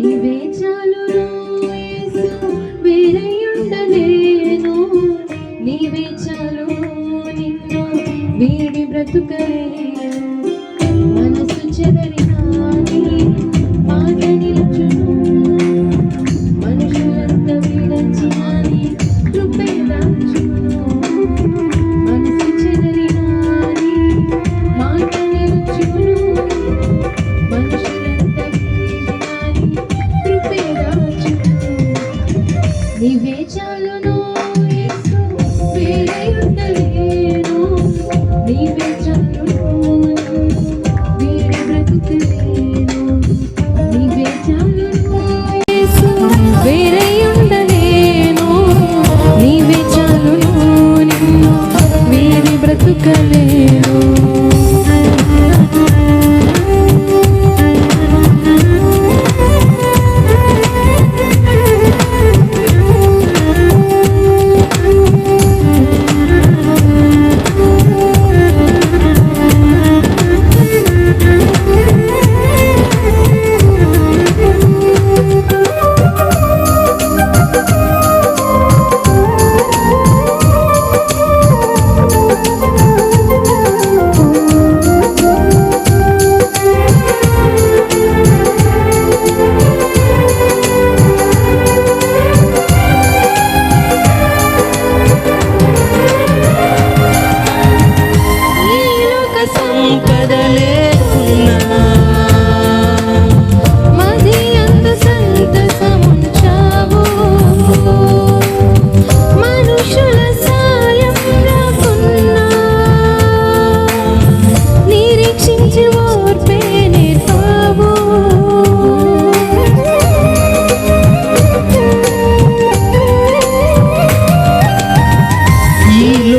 నీవే చాలును యేసు వేరయుండలేను నీవే చాలు నిన్ను వీడి బ్రతుకలేను మనసు చెదరిన నీ మాట నిలుచును మనుషులంతా విడచిన నీ కృపే దాచును మనసు చెదరిన నీ మాట నిలుచును మనుషులంతా విడచిన నీ కృపే దాచును నీవే చాలును యేసు వేరయుండలేను నీవే చాలును వీడి బ్రతుకలేను నీవే చాలును యేసు వేరయుండలేను నీవే చాలును నిన్ను వీడి బ్రతుకలేను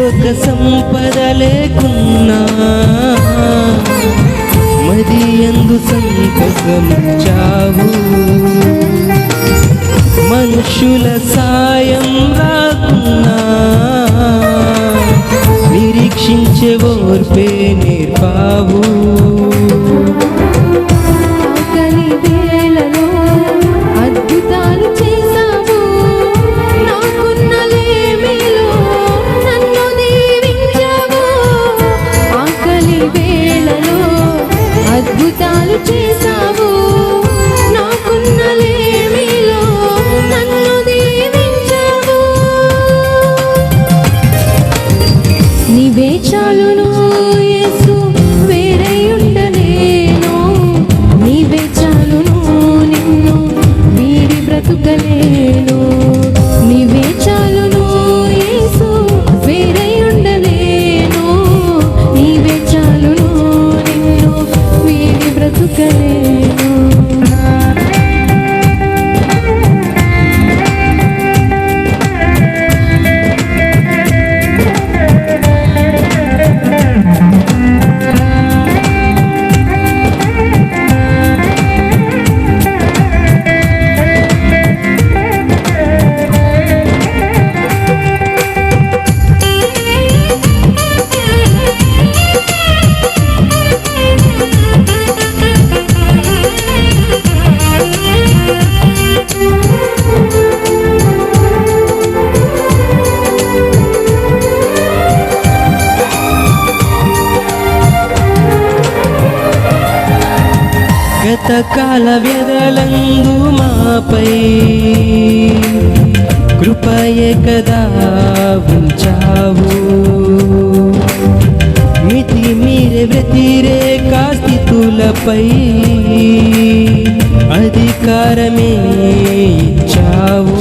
సంపద లేకున్నా మదియందు సంతసముంచావు మనుషుల సాయం రాకున్నా నిరీక్షించే ఓర్పే నేర్పావు ఆకలి వేళలో అద్భుతాలు చేశావు నాకున్న లేమిలో నన్ను దీవించావు ఆకలి వేళలో అద్భుతాలు చేశావు నాకున్న లేమిలో నన్ను దీవించావు నీవే చాలును యేసు వేరయుండలేను నీవే చాలును నిన్ను వీడి బ్రతుకలేను నీవే చాలును యేసు వేరయుండలేను నీవే చాలును నిన్ను వీడి బ్రతుకలేను గతకాల వ్యధలందు మాపై కృపయే కదా ఉంచావు మితి మీరే వ్యతిరేక స్థితులపై అధికారమే ఇచ్చావు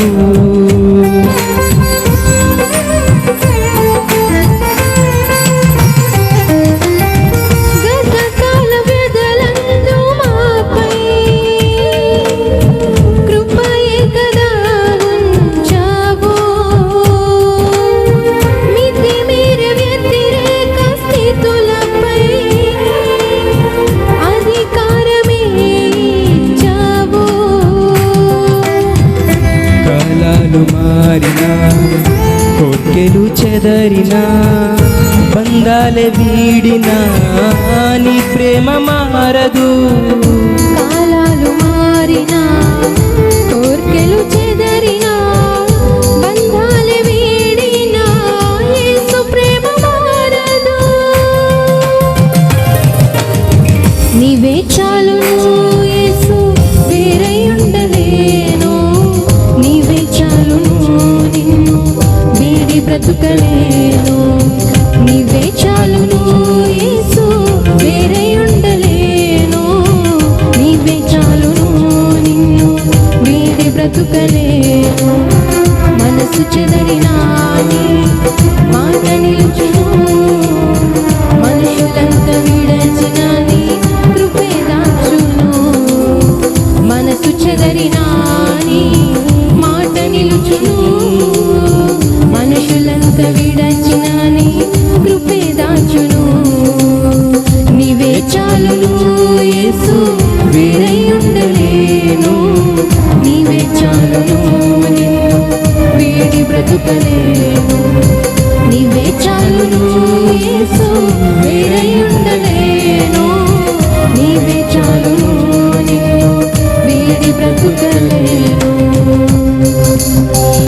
మారినా కోర్కెలు చెదరినా బంధాలే వీడినా నీ ప్రేమ మారదు కాలాలు మారినా బ్రతుకలేను మనసు చెదరినా నీ మాట నిలుచును మనుషులంతా విడచిన నీ కృపే దాచును మనసు చెదరినా నీ మాట నిలుచును మనుషులంతా విడచిన నీ కృపే దాచును నీవే చాలును యేసు వేరై ఉండలేను నీవే చాలును నిన్ను వీడి బ్రతుకలేను